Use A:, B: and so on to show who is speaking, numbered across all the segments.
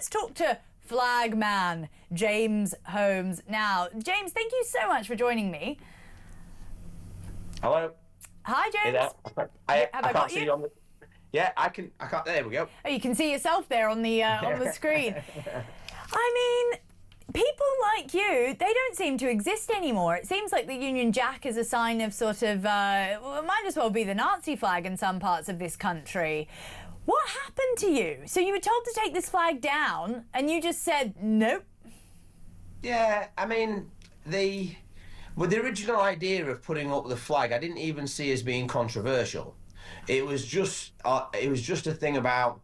A: let's talk to flagman James Holmes now. James, thank you so much for joining me.
B: Hello.
A: Hi, James.
B: I
A: Have
B: can't see you on the. Yeah, I can. I can't. There we go.
A: Oh, you can see yourself there on the screen. I mean, people like you, they don't seem to exist anymore. It seems like the Union Jack is a sign of sort of, well, it might as well be the Nazi flag in some parts of this country. What happened to you? So you were told to take this flag down and you just said, nope.
B: Yeah, I mean, the original idea of putting up the flag, I didn't even see as being controversial. It was just a thing about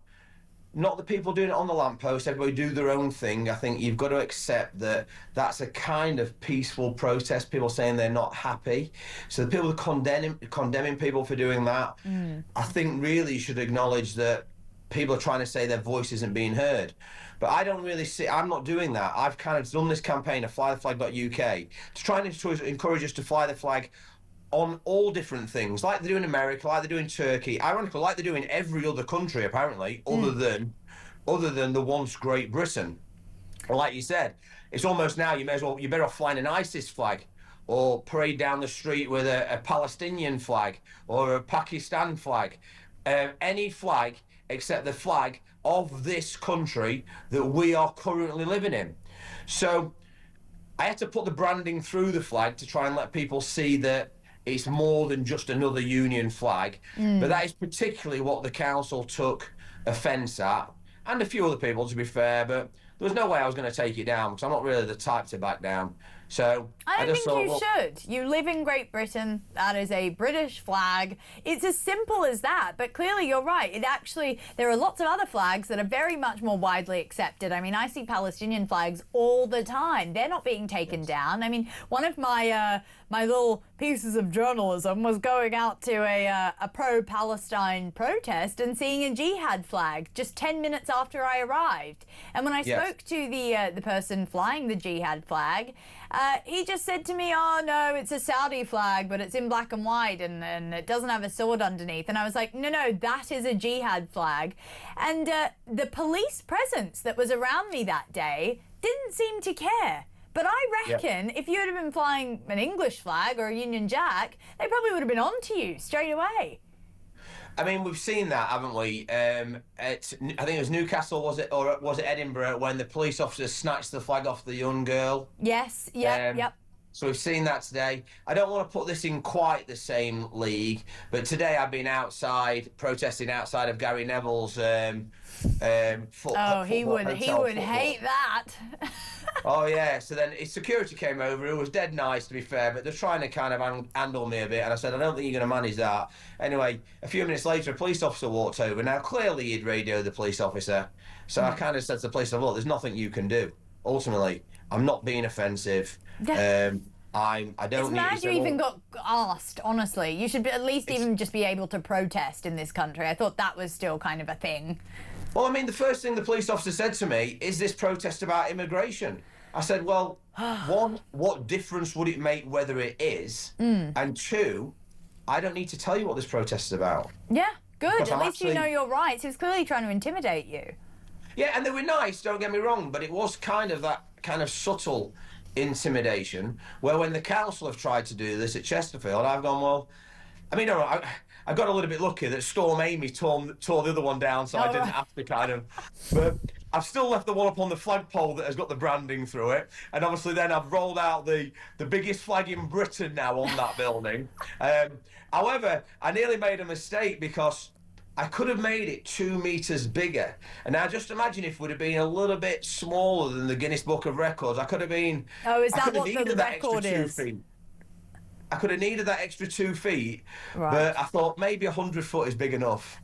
B: not the people doing it on the lamppost. Everybody do their own thing. I think you've got to accept that that's a kind of peaceful protest. People saying they're not happy. So the people condemning people for doing that, I think really you should acknowledge that people are trying to say their voice isn't being heard. But I don't really see, I'm not doing that. I've kind of done this campaign of flytheflag.uk to try and encourage us to fly the flag on all different things, like they do in America, like they do in Turkey, ironically, like they do in every other country, apparently, other than the once Great Britain. Well, like you said, it's almost now you're better off flying an ISIS flag or parade down the street with a Palestinian flag or a Pakistan flag. Any flag except the flag of this country that we are currently living in. So I had to put the branding through the flag to try and let people see that it's more than just another Union flag. But that is particularly what the council took offence at, and a few other people, to be fair, but there was no way I was going to take it down because I'm not really the type to back down. So
A: I don't think you should. You live in Great Britain. That is a British flag. It's as simple as that. But clearly, you're right. There are lots of other flags that are very much more widely accepted. I mean, I see Palestinian flags all the time. They're not being taken down. I mean, one of my my little pieces of journalism was going out to a pro-Palestine protest and seeing a jihad flag just 10 minutes after I arrived. And when I spoke to the person flying the jihad flag, he just said to me, oh, no, it's a Saudi flag, but it's in black and white and it doesn't have a sword underneath. And I was like, no, that is a jihad flag. And the police presence that was around me that day didn't seem to care. But I reckon if you had been flying an English flag or a Union Jack, they probably would have been on to you straight away.
B: I mean, we've seen that, haven't we? I think it was Newcastle, was it, or was it Edinburgh, when the police officers snatched the flag off the young girl?
A: Yes, yep.
B: So we've seen that today. I don't want to put this in quite the same league, but today I've been outside, protesting outside of Gary Neville's
A: he would hate that.
B: Oh, yeah. So then his security came over, who was dead nice, to be fair, but they're trying to kind of handle me a bit. And I said, I don't think you're going to manage that. Anyway, a few minutes later, a police officer walked over. Now, clearly he'd radioed the police officer. So I kind of said to the police, look, there's nothing you can do. Ultimately, I'm not being offensive. I don't need...
A: It's mad you even got asked, honestly. You should at least even just be able to protest in this country. I thought that was still kind of a thing.
B: Well, I mean, the first thing the police officer said to me, is this protest about immigration? I said, well, one, what difference would it make whether it is? And two, I don't need to tell you what this protest is about.
A: Yeah, good. At least you know your rights. He was clearly trying to intimidate you.
B: Yeah, and they were nice, don't get me wrong, but it was kind of that kind of subtle intimidation where when the council have tried to do this at Chesterfield, I've gone, well, I mean, all right, I got a little bit lucky that Storm Amy tore the other one down, so I didn't have to kind of... But I've still left the one up on the flagpole that has got the branding through it, and obviously then I've rolled out the biggest flag in Britain now on that building. However, I nearly made a mistake because I could have made it 2 meters bigger. And now just imagine if it would have been a little bit smaller than the Guinness Book of Records. I could have been...
A: Oh, is that what the record is?
B: I could have needed that extra 2 feet, but I thought maybe 100 foot is big enough.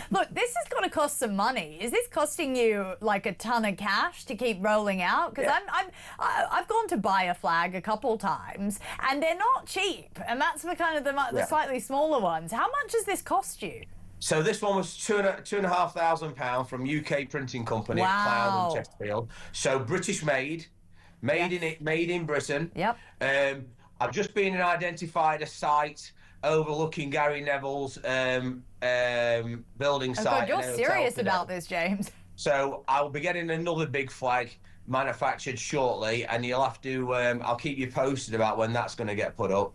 A: Look, this has got to cost some money. Is this costing you like a ton of cash to keep rolling out? Because I've gone to buy a flag a couple times, and they're not cheap. And that's for kind of the slightly smaller ones. How much does this cost you?
B: So this one was £2,500 from UK printing company at Cloud and Chesterfield. So British made in Britain.
A: Yep.
B: I've just been and identified a site overlooking Gary Neville's building site.
A: God, you're serious about this, James.
B: So I'll be getting another big flag manufactured shortly, and you'll have to. I'll keep you posted about when that's going to get put up.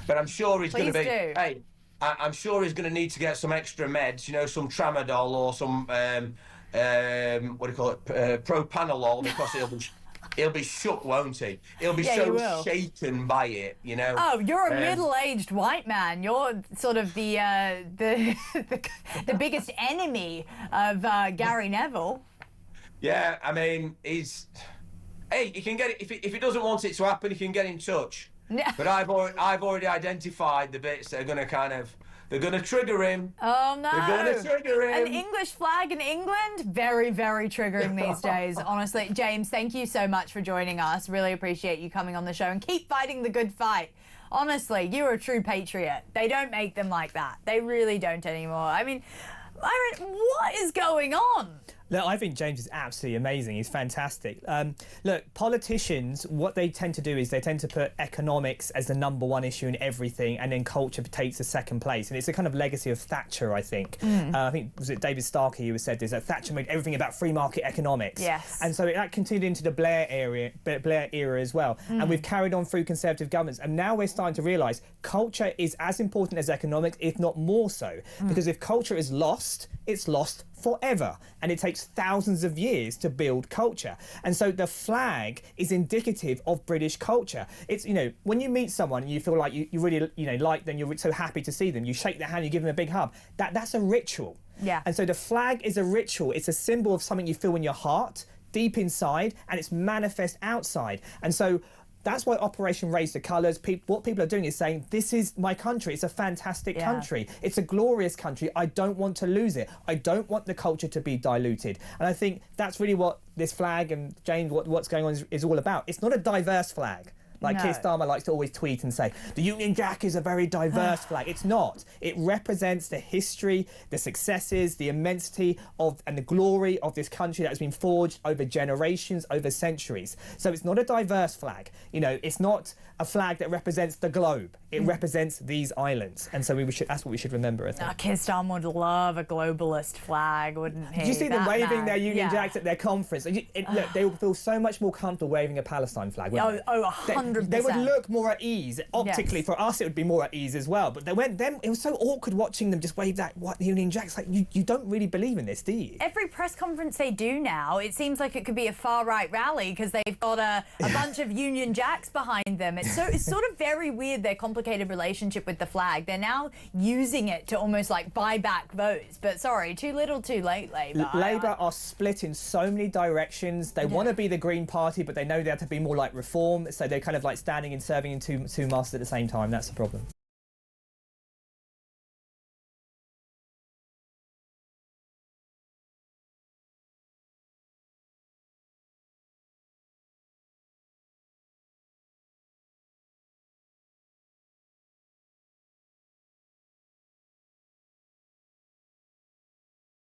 B: But I'm sure he's going to
A: Please
B: be.
A: do.
B: Hey, I'm sure he's going to need to get some extra meds. You know, some tramadol or some what do you call it, propanolol, because he'll be shook, won't he? He'll be
A: Yeah, he
B: so
A: will.
B: shaken by it. You know.
A: Oh, you're a middle-aged white man. You're sort of the the biggest enemy of Gary Neville.
B: Yeah, I mean, Hey, he can get it if he doesn't want it to happen. He can get in touch.
A: Yeah.
B: But I've already identified the bits that are going to they're going to trigger him.
A: Oh no!
B: They're going to trigger him.
A: An English flag in England, very, very triggering these days. Honestly, James, thank you so much for joining us. Really appreciate you coming on the show, and keep fighting the good fight. Honestly, you're a true patriot. They don't make them like that. They really don't anymore. I mean, Byron, what is going on?
C: Look, I think James is absolutely amazing. He's fantastic. Look, politicians, what they tend to do is they tend to put economics as the #1 issue in everything, and then culture takes a second place. And it's a kind of legacy of Thatcher, I think. I think, was it David Starkey who said this, that Thatcher made everything about free market economics.
A: Yes.
C: And so that continued into the Blair era as well. And we've carried on through Conservative governments. And now we're starting to realise culture is as important as economics, if not more so. Because if culture is lost, it's lost forever, and it takes thousands of years to build culture. And so the flag is indicative of British culture. It's, you know, when you meet someone and you feel like you really, you know, like them, you're so happy to see them, you shake their hand, you give them a big hug, that's a ritual.
A: Yeah.
C: And so the flag is a ritual. It's a symbol of something you feel in your heart, deep inside, and it's manifest outside. And so that's why Operation Raise the Colours, what people are doing is saying, this is my country, it's a fantastic country, it's a glorious country, I don't want to lose it, I don't want the culture to be diluted. And I think that's really what this flag, and James, what's going on is all about. It's not a diverse flag. Like Keir Starmer likes to always tweet and say, the Union Jack is a very diverse flag. It's not. It represents the history, the successes, the immensity of and the glory of this country that has been forged over generations, over centuries. So it's not a diverse flag. You know, it's not a flag that represents the globe. It represents these islands. And so that's what we should remember, I think.
A: Keir Starmer would love a globalist flag, wouldn't he?
C: Did you see them waving their Union
A: Yeah.
C: Jacks at their conference? Look, they will feel so much more comfortable waving a Palestine flag, wouldn't they?
A: 100%.
C: They would look more at ease. Optically, for us, it would be more at ease as well. But it was so awkward watching them just wave that Union Jacks. Like, you don't really believe in this, do you?
A: Every press conference they do now, it seems like it could be a far-right rally because they've got a bunch of Union Jacks behind them. It's sort of very weird, their complicated relationship with the flag. They're now using it to almost like buy back votes. But sorry, too little too late, Labour.
C: Labour are split in so many directions. They want to be the Green Party, but they know they have to be more like Reform. So they're kind of like standing and serving in two masters at the same time. That's the problem.